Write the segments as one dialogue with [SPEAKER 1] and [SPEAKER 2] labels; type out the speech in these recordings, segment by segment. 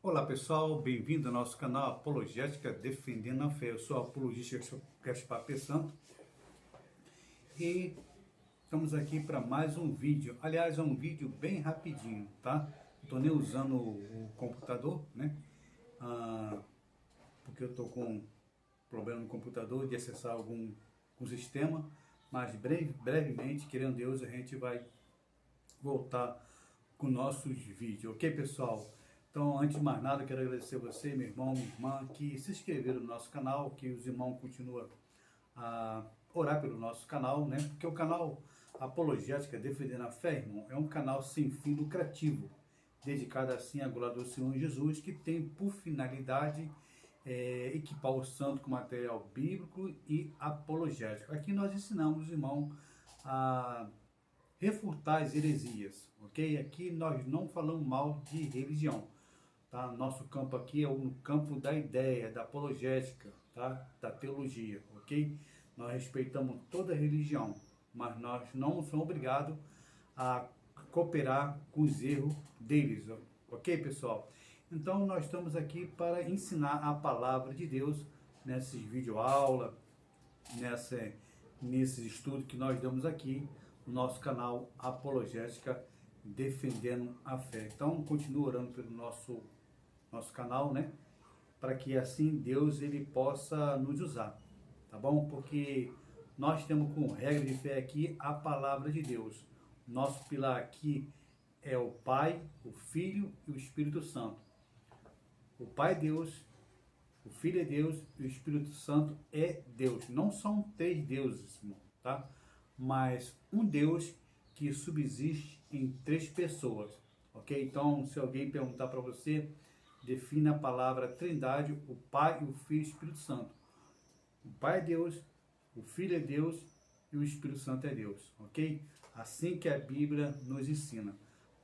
[SPEAKER 1] Olá pessoal, bem-vindo ao nosso canal Apologética Defendendo a Fé. Eu sou o apologista Gaspar P. Santo e estamos aqui para mais um vídeo. Aliás, é um vídeo bem rapidinho, tá? Não estou nem usando o computador, né? Porque eu estou com problema no computador de acessar algum sistema, mas brevemente, querendo Deus, a gente vai voltar com nossos vídeos, ok pessoal? Então, antes de mais nada, quero agradecer você, meu irmão, minha irmã, que se inscreveram no nosso canal, que os irmãos continuam a orar pelo nosso canal, né? Porque o canal Apologética Defendendo a Fé, irmão, é um canal sem fim lucrativo, dedicado assim à glória do Senhor Jesus, que tem por finalidade equipar o santo com material bíblico e apologético. Aqui nós ensinamos os irmãos a refutar as heresias, ok? Aqui nós não falamos mal de religião, tá? Nosso campo aqui é o campo da ideia, da apologética, tá? Da teologia, ok? Nós respeitamos toda religião, mas nós não somos obrigados a cooperar com os erros deles, ok, pessoal? Então nós estamos aqui para ensinar a palavra de Deus nesses videoaulas, nesses estudos que nós damos aqui no nosso canal Apologética Defendendo a Fé. Então, continue orando pelo nosso canal, né? Para que assim Deus ele possa nos usar, tá bom? Porque nós temos como regra de fé aqui a palavra de Deus. Nosso pilar aqui é o Pai, o Filho e o Espírito Santo. O Pai é Deus, o Filho é Deus e o Espírito Santo é Deus. Não são três deuses, irmão, tá? Mas um Deus que subsiste em três pessoas, ok? Então, se alguém perguntar para você, defina a palavra Trindade, o Pai, o Filho e o Espírito Santo. O Pai é Deus, o Filho é Deus e o Espírito Santo é Deus, ok? Assim que a Bíblia nos ensina,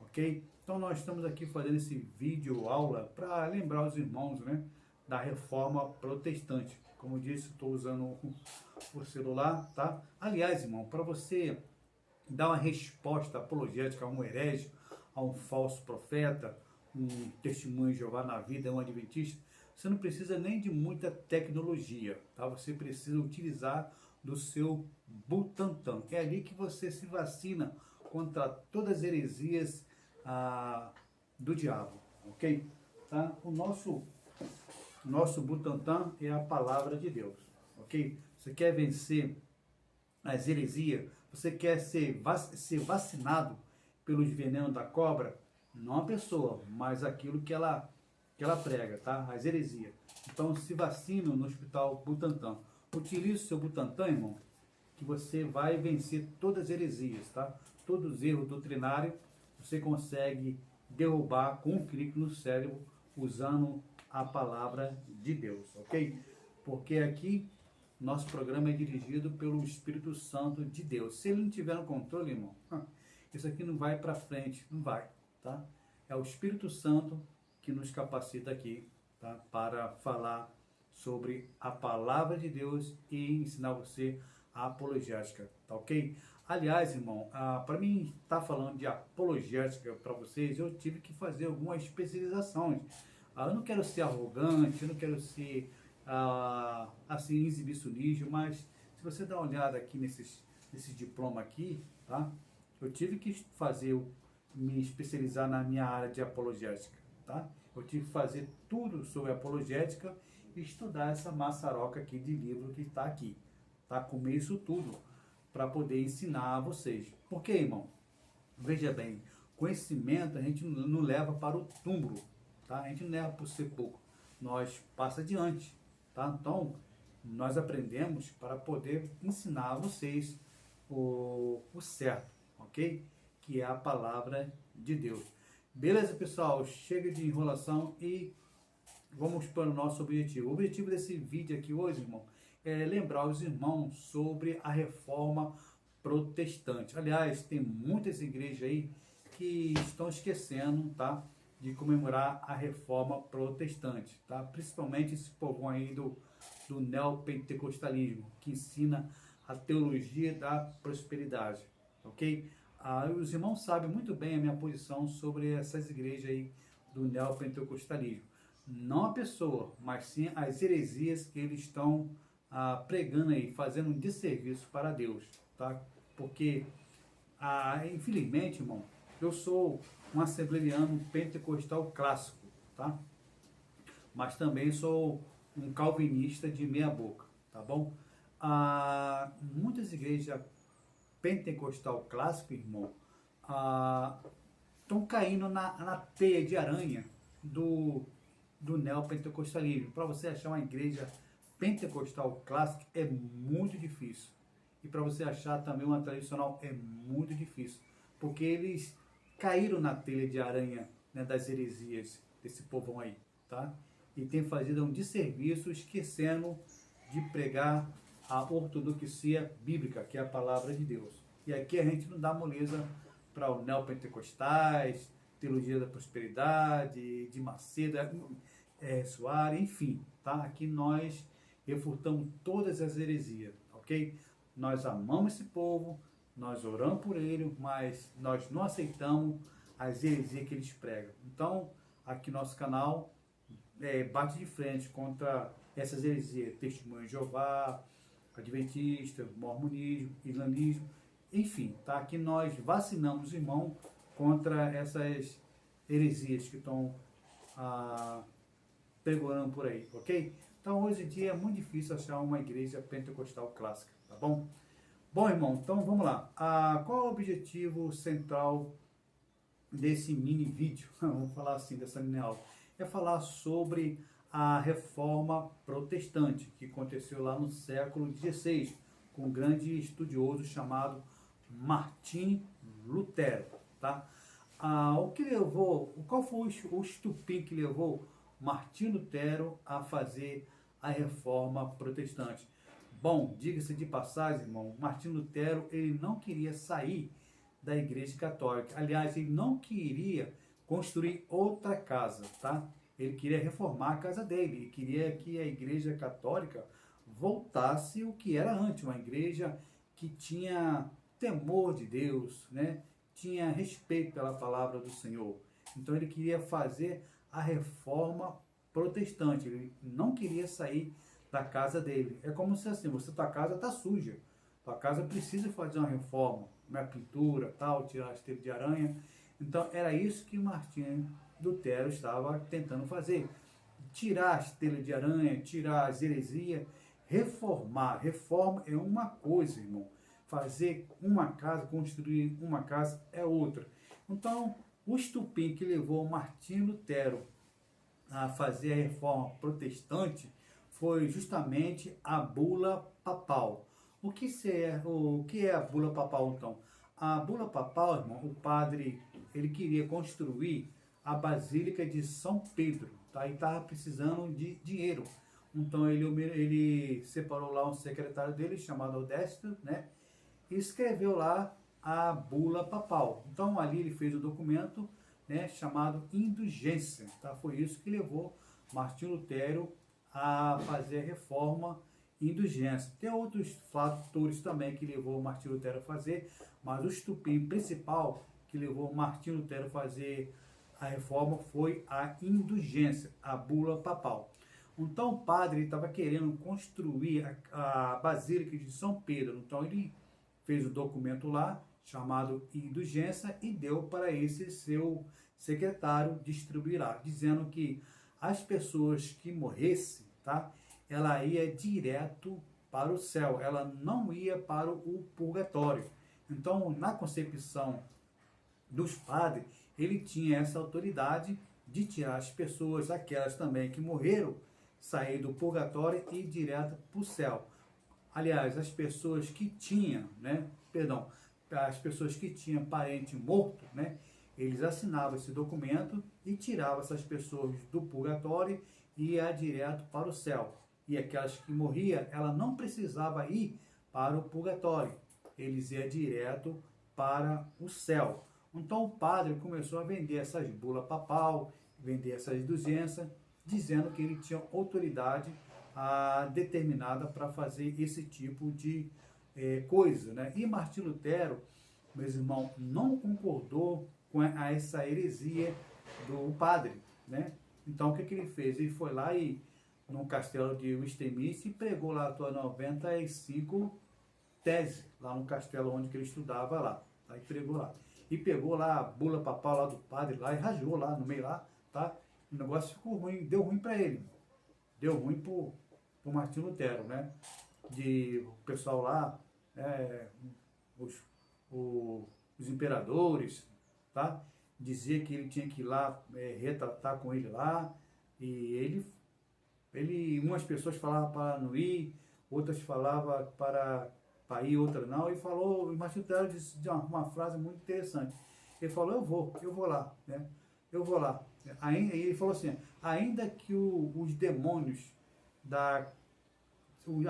[SPEAKER 1] ok? Então, nós estamos aqui fazendo esse vídeo aula para lembrar os irmãos, né, da Reforma Protestante. Como eu disse, estou usando o celular, tá? Aliás, irmão, para você dar uma resposta apologética a um herege, a um falso profeta, um testemunho de Jeová na vida, um adventista, você não precisa nem de muita tecnologia, tá? Você precisa utilizar do seu Butantan. É ali que você se vacina contra todas as heresias do diabo, ok? Tá? O nosso Butantan é a palavra de Deus, ok? Você quer vencer as heresias? Você quer ser vacinado pelos venenos da cobra? Não a pessoa, mas aquilo que ela prega, tá? As heresias. Então se vacina no Hospital Butantan. Utilize o seu Butantan, irmão, que você vai vencer todas as heresias, tá? Todos os erros doutrinários você consegue derrubar com um clique no cérebro usando a palavra de Deus, ok? Porque aqui nosso programa é dirigido pelo Espírito Santo de Deus. Se ele não tiver no controle, irmão, isso aqui não vai para frente, não vai, tá? É o Espírito Santo que nos capacita aqui, tá? Para falar sobre a palavra de Deus e ensinar você a apologética, tá ok? Aliás, irmão, para mim estar falando de apologética para vocês, eu tive que fazer algumas especializações. Eu não quero ser arrogante, eu não quero ser assim exibicionismo, mas se você dá uma olhada aqui nesse diploma aqui, tá? Eu tive que me especializar na minha área de apologética, tá? Eu tive que fazer tudo sobre apologética e estudar essa maçaroca aqui de livro que está aqui, tá? Comer isso tudo para poder ensinar a vocês. Por quê, irmão? Veja bem, conhecimento a gente não leva para o túmulo, tá? A gente não leva para o sepulcro, nós passa adiante, tá? Então, nós aprendemos para poder ensinar a vocês o certo, ok? Que é a palavra de Deus. Beleza, pessoal? Chega de enrolação e vamos para o nosso objetivo. O objetivo desse vídeo aqui hoje, irmão, é lembrar os irmãos sobre a Reforma Protestante. Aliás, tem muitas igrejas aí que estão esquecendo, tá, de comemorar a Reforma Protestante, tá? Principalmente esse povão aí do neopentecostalismo, que ensina a teologia da prosperidade, ok? Os irmãos sabem muito bem a minha posição sobre essas igrejas aí do neopentecostalismo. Não a pessoa, mas sim as heresias que eles estão pregando aí, fazendo um desserviço para Deus, tá? Porque, infelizmente, irmão, eu sou um assembleano pentecostal clássico, tá? Mas também sou um calvinista de meia boca, tá bom? Muitas igrejas pentecostal clássico, irmão, estão caindo na teia de aranha do neopentecostalismo. Para você achar uma igreja pentecostal clássica é muito difícil. E para você achar também uma tradicional é muito difícil. Porque eles caíram na teia de aranha, né, das heresias desse povão aí, tá? E tem fazido um desserviço, esquecendo de pregar a ortodoxia bíblica, que é a palavra de Deus. E aqui a gente não dá moleza para o neopentecostais, teologia da prosperidade, de Macedo, Soares, enfim, tá? Aqui nós refutamos todas as heresias, ok? Nós amamos esse povo, nós oramos por ele, mas nós não aceitamos as heresias que eles pregam. Então, aqui nosso canal bate de frente contra essas heresias, Testemunho de Jeová, Adventista, Mormonismo, Islamismo, enfim, tá? Aqui nós vacinamos os irmãos contra essas heresias que estão pregando por aí, ok? Então hoje em dia é muito difícil achar uma igreja pentecostal clássica, tá bom? Bom, irmão, então vamos lá. Qual é o objetivo central desse mini vídeo? Vamos falar assim, dessa mini aula. É falar sobre a reforma protestante, que aconteceu lá no século XVI, com um grande estudioso chamado Martim Lutero, tá? Qual foi o estupim que levou Martim Lutero a fazer a reforma protestante? Bom, diga-se de passagem, irmão, Martim Lutero, ele não queria sair da Igreja Católica. Aliás, ele não queria construir outra casa, tá? Ele queria reformar a casa dele, ele queria que a Igreja Católica voltasse o que era antes, uma igreja que tinha temor de Deus, né? Tinha respeito pela palavra do Senhor. Então ele queria fazer a reforma protestante, ele não queria sair da casa dele. É como se assim, tua casa está suja, tua casa precisa fazer uma reforma, uma pintura, tal, tirar as telhas de aranha. Então era isso que Martim Lutero estava tentando fazer. Tirar as telhas de aranha, tirar as heresias, reformar. Reforma é uma coisa, irmão. Fazer uma casa, construir uma casa é outra. Então, o estupim que levou Martim Lutero a fazer a reforma protestante foi justamente a bula papal. O que é a bula papal, então? A bula papal, irmão, o padre, ele queria construir a Basílica de São Pedro, tá? E estava precisando de dinheiro. Então ele separou lá um secretário dele, chamado Odesto, né? E escreveu lá a bula papal. Então ali ele fez o documento, né, chamado Indulgência, tá? Foi isso que levou Martim Lutero a fazer a reforma Indulgência. Tem outros fatores também que levou Martim Lutero a fazer, mas o estupim principal que levou Martim Lutero a fazer a reforma foi a indulgência, a bula papal. Então o padre estava querendo construir a Basílica de São Pedro. Então ele fez o documento lá, chamado indulgência, e deu para esse seu secretário distribuir lá, dizendo que as pessoas que morressem, tá, ela ia direto para o céu, ela não ia para o purgatório. Então, na concepção dos padres, ele tinha essa autoridade de tirar as pessoas, aquelas também que morreram, sair do purgatório e ir direto para o céu. Aliás, as pessoas que tinham, as pessoas que tinham parente morto, né, eles assinavam esse documento e tiravam essas pessoas do purgatório e ia direto para o céu. E aquelas que morriam, ela não precisava ir para o purgatório, eles iam direto para o céu. Então o padre começou a vender essas bulas papal, vender essas indulgências, dizendo que ele tinha autoridade determinada para fazer esse tipo de coisa, né? E Martim Lutero, meus irmãos, não concordou com essa heresia do padre, né? Então o que ele fez? Ele foi lá e no castelo de Westminster e pregou lá a tua 95 tese, lá no castelo onde ele estudava lá, tá? E pregou lá. E pegou lá a bula papal lá do padre lá e rasgou lá no meio lá, tá? O negócio ficou ruim, deu ruim para ele. Deu ruim pro Martinho Lutero, né? De o pessoal lá, os, os imperadores, tá? Dizia que ele tinha que ir lá retratar com ele lá, e umas pessoas falavam para não ir, outras falavam para ir, outras não, e falou, o Martinho Lutero disse uma frase muito interessante. Ele falou, eu vou lá, né? Eu vou lá. Ele falou assim, ainda que os demônios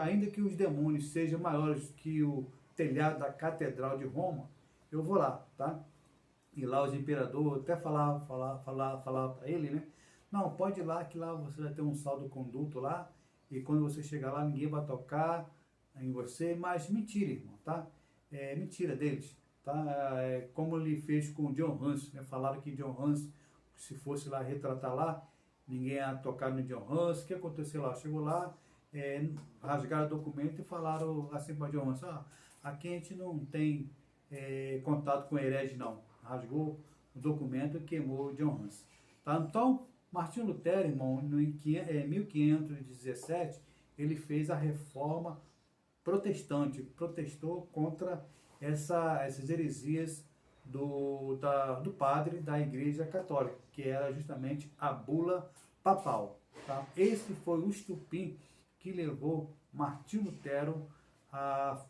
[SPEAKER 1] ainda que os demônios sejam maiores que o telhado da Catedral de Roma, eu vou lá, tá? E lá os imperadores até falava para ele, né? Não, pode ir lá, que lá você vai ter um saldo-conduto lá, e quando você chegar lá, ninguém vai tocar em você, mas mentira, irmão, tá? É mentira deles, tá? É como ele fez com o John Hus, né? Falaram que John Hus, se fosse lá retratar lá, ninguém ia tocar no John Hus. O que aconteceu lá? Chegou lá, rasgaram o documento e falaram assim para John Hus, aqui a gente não tem contato com herege não. Rasgou o documento e queimou o John Hus. Tá? Então, Martinho Lutero, irmão, em 1517, ele fez a reforma protestante, protestou contra essas heresias do padre da Igreja Católica, que era justamente a bula papal. Tá? Esse foi o estupim que levou Martinho Lutero a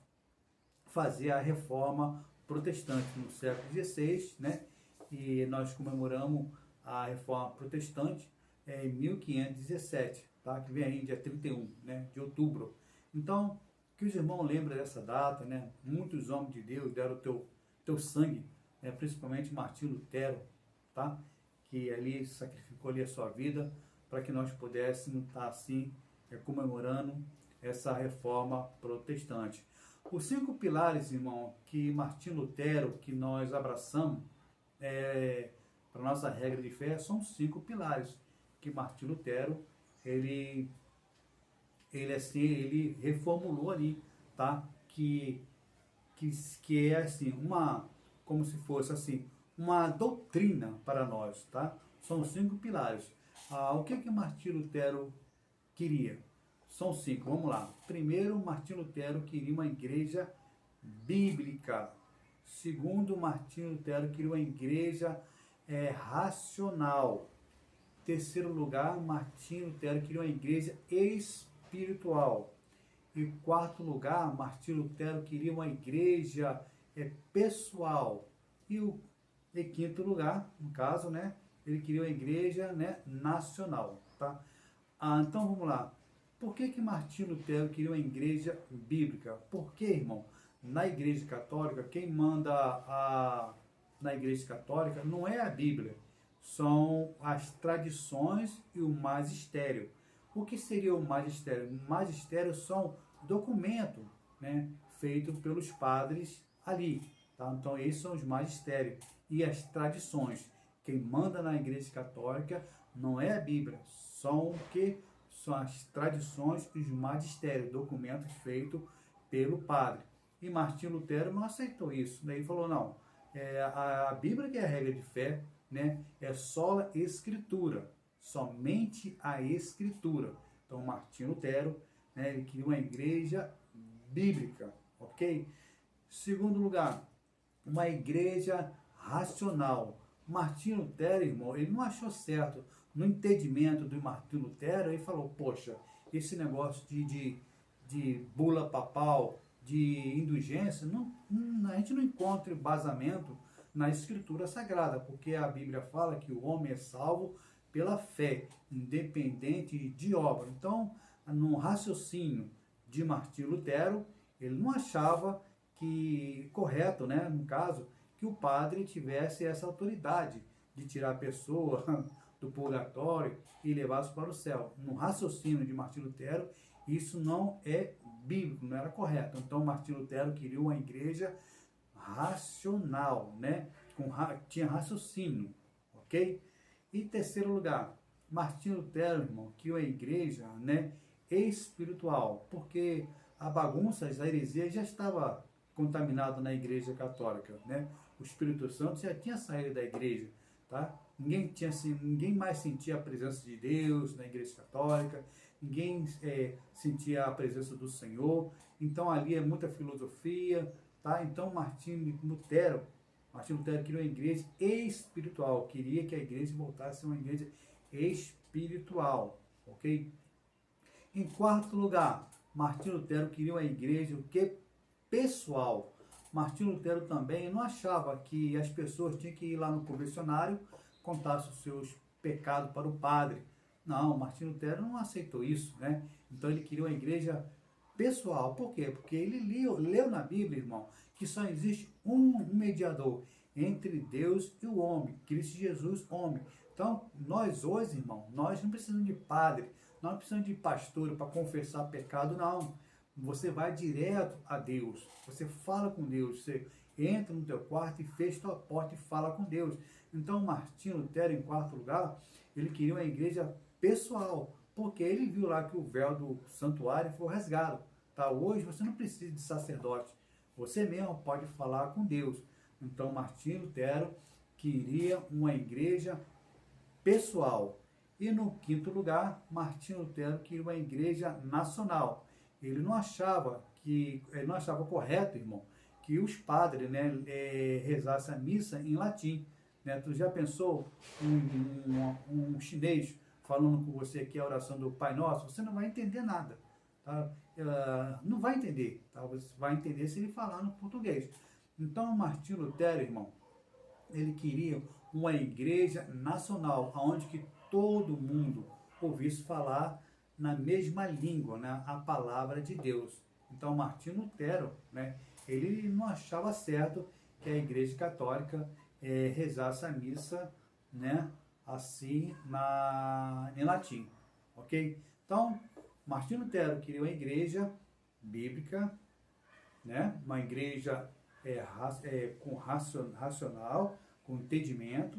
[SPEAKER 1] fazer a reforma protestante no século XVI, né? E nós comemoramos a reforma protestante em 1517, tá? Que vem aí dia 31, né, de outubro. Então, que os irmãos lembrem dessa data, né? Muitos homens de Deus deram o teu sangue, né? Principalmente Martinho Lutero, tá? Que ali sacrificou ali a sua vida para que nós pudéssemos estar assim comemorando essa reforma protestante. Os 5 pilares, irmão, que Martinho Lutero, que nós abraçamos para nossa regra de fé, são 5 pilares que Martinho Lutero ele reformulou ali, tá? Que é assim como se fosse assim uma doutrina para nós, tá? São 5 pilares. O que Martinho Lutero queria? São 5, vamos lá. Primeiro, Martinho Lutero queria uma igreja bíblica. Segundo, Martinho Lutero queria uma igreja racional. Terceiro lugar, Martinho Lutero queria uma igreja espiritual. E quarto lugar, Martinho Lutero queria uma igreja pessoal. E quinto lugar, no caso, né, ele queria uma igreja, né, nacional, tá? Então vamos lá. Por que Martinho Lutero queria uma igreja bíblica? Porque, irmão, na igreja católica, quem manda na igreja católica não é a Bíblia, são as tradições e o magistério. O que seria o magistério? O magistério são documentos, né, feitos pelos padres ali. Tá? Então, esses são os magistérios. E as tradições. Quem manda na igreja católica não é a Bíblia, são o que? São as tradições e os magistérios, documentos feitos pelo padre. E Martinho Lutero não aceitou isso. Daí falou, não, a Bíblia que é a regra de fé, né, é sola escritura, somente a escritura. Então Martinho Lutero, né, ele queria uma igreja bíblica, ok? Segundo lugar, uma igreja racional. Martinho Lutero, irmão, ele não achou certo. No entendimento do Martinho Lutero, ele falou, poxa, esse negócio de bula papal, de indulgência, a gente não encontra embasamento na Escritura Sagrada, porque a Bíblia fala que o homem é salvo pela fé, independente de obra. Então, no raciocínio de Martinho Lutero, ele não achava que correto, né, no caso, que o padre tivesse essa autoridade de tirar a pessoa do purgatório e levá-los para o céu. No raciocínio de Martinho Lutero, isso não é bíblico, não era correto. Então, Martinho Lutero queria uma igreja racional, né? Tinha raciocínio, ok? E em terceiro lugar, Martinho Lutero, irmão, que é a igreja, né, espiritual, porque a bagunça, a heresia já estava contaminada na igreja católica, né? O Espírito Santo já tinha saído da igreja, tá? Ninguém mais sentia a presença de Deus na igreja católica, ninguém sentia a presença do Senhor, então ali é muita filosofia, tá? Então Martinho Lutero queria uma igreja espiritual, queria que a igreja voltasse a ser uma igreja espiritual, ok? Em quarto lugar, Martinho Lutero queria uma igreja o que? Pessoal. Martinho Lutero também não achava que as pessoas tinham que ir lá no confessionário, contar os seus pecados para o padre. Não, Martinho Lutero não aceitou isso, né? Então ele queria uma igreja pessoal. Por quê? Porque ele leu na Bíblia, irmão, que só existe um mediador entre Deus e o homem, Cristo Jesus, homem. Então, nós hoje, irmão, nós não precisamos de padre, nós não precisamos de pastor para confessar pecado, não. Você vai direto a Deus, você fala com Deus, você entra no teu quarto e fecha tua porta e fala com Deus. Então, Martinho Lutero, em quarto lugar, ele queria uma igreja pessoal, porque ele viu lá que o véu do santuário foi rasgado. Tá? Hoje você não precisa de sacerdote, você mesmo pode falar com Deus. Então, Martinho Lutero queria uma igreja pessoal. E no quinto lugar, Martinho Lutero queria uma igreja nacional. Ele não achava correto, irmão, que os padres, né, rezassem a missa em latim. Né? Tu já pensou um chinês falando com você aqui a oração do Pai Nosso? Você não vai entender nada. Tá? Não vai entender. Tá? Você vai entender se ele falar no português. Então, Martinho Lutero, irmão, ele queria uma igreja nacional, onde que todo mundo ouvisse falar na mesma língua, né, a palavra de Deus. Então, Martinho Lutero, né, ele não achava certo que a igreja católica rezasse a missa, né, assim, em latim, ok? Então, Martinho Lutero queria uma igreja bíblica, né, uma igreja racional, com entendimento,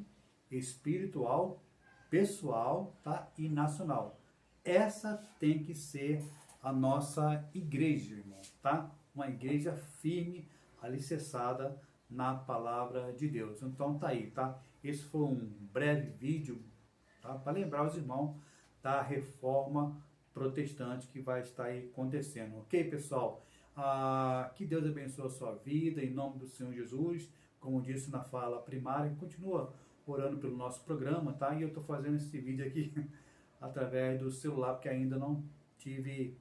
[SPEAKER 1] espiritual, pessoal, tá, e nacional. Essa tem que ser a nossa igreja, irmão, tá? Uma igreja firme, alicerçada na palavra de Deus. Então tá aí, tá? Esse foi um breve vídeo, tá? Para lembrar os irmãos da reforma protestante que vai estar aí acontecendo, ok, pessoal? Que Deus abençoe a sua vida, em nome do Senhor Jesus. Como disse na fala primária, continua orando pelo nosso programa, tá? E eu tô fazendo esse vídeo aqui através do celular, porque ainda não tive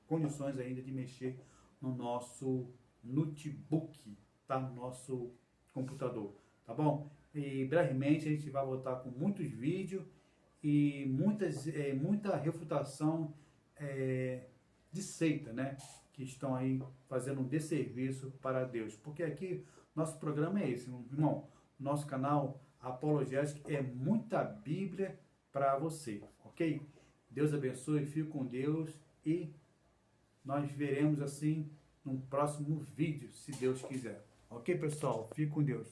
[SPEAKER 1] condições ainda de mexer no nosso notebook, tá? No nosso computador, tá bom? E brevemente a gente vai voltar com muitos vídeos e muita refutação de seita, né? Que estão aí fazendo um desserviço para Deus. Porque aqui, nosso programa é esse, irmão. Nosso canal Apologética é muita Bíblia para você, ok? Deus abençoe, fique com Deus e nós veremos assim num próximo vídeo, se Deus quiser. Ok, pessoal? Fique com Deus.